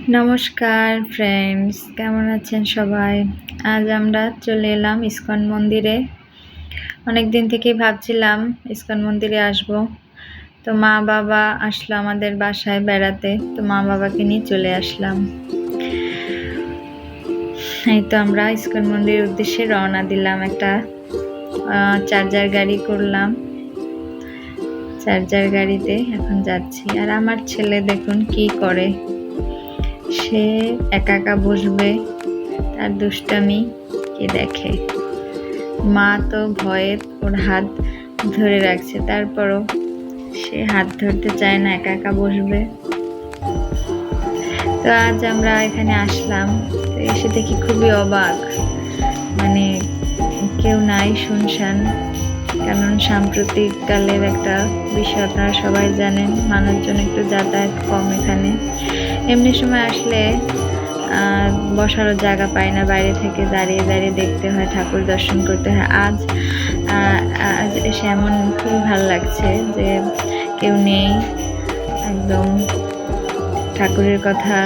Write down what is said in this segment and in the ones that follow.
নমস্কার ফ্রেন্ডস, কেমন আছেন সবাই? আজ আমরা চলে এলাম ইস্কন মন্দিরে। অনেক দিন থেকেই ভাবছিলাম ইস্কন মন্দিরে আসব। তো মা বাবা আসলো আমাদের বাসায় বেড়াতে, তো মা বাবাকে নিয়ে চলে আসলাম। এই তো আমরা ইস্কন মন্দিরের উদ্দেশ্যে রওনা দিলাম। একটা চার্জার গাড়ি করলাম, চার্জার গাড়িতে এখন যাচ্ছি। আর আমার ছেলে দেখুন কি করে, সে একা একা বসবে, তার দুষ্টামি কে দেখে। মা তো ভয়ে ওর হাত ধরে রাখছে, তারপরও সে হাত ধরতে চায় না, একা একা বসবে। তো আজ আমরা এখানে আসলাম, তো এসে দেখি খুবই অবাক, মানে কেউ নাই, শুনশান। কারণ সাম্প্রতিক কালের একটা বিষয় আপনারা সবাই জানেন, মানুষজন একটু যাতায়াত কম এখানে। এমনি সময় আসলে বসারও জায়গা পায় না, বাইরে থেকে দাঁড়িয়ে দাঁড়িয়ে দেখতে হয়, ঠাকুর দর্শন করতে হয়। আজ এসে এমন খুবই ভালো লাগছে যে কেউ নেই, একদম ঠাকুরের কথা,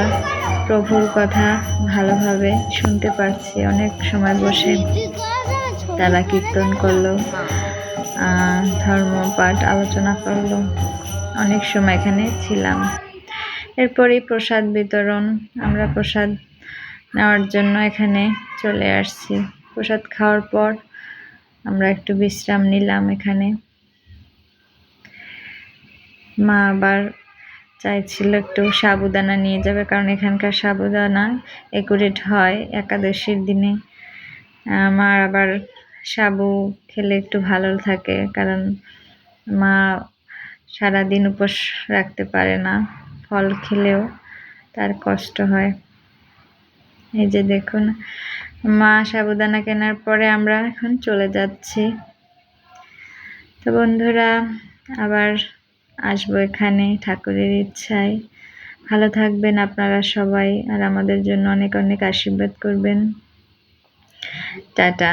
প্রভুর কথা ভালোভাবে শুনতে পারছি। অনেক সময় বসে তারা কীর্তন করলো, ধর্মপাঠ আলোচনা করলো, অনেক সময় এখানে ছিলাম। এরপরই প্রসাদ বিতরণ, আমরা প্রসাদ নেওয়ার জন্য এখানে চলে আসছি। প্রসাদ খাওয়ার পর আমরা একটু বিশ্রাম নিলাম এখানে। মা আবার চাইছিল একটু সাবুদানা নিয়ে যাবে, কারণ এখানকার সাবুদানা একুরেট হয় একাদশীর দিনে। মার আবার সাবু খেলে একটু ভালো থাকে, কারণ মা সারাদিন উপোস রাখতে পারে না, ফল খেলেও তার কষ্ট হয়। এই যে দেখুন, মা সাবুদানা কেনার পরে আমরা এখন চলে যাচ্ছি। তো বন্ধুরা, আবার আসবো এখানে ঠাকুরের ইচ্ছায়। ভালো থাকবেন আপনারা সবাই, আর আমাদের জন্য অনেক অনেক আশীর্বাদ করবেন। টাটা।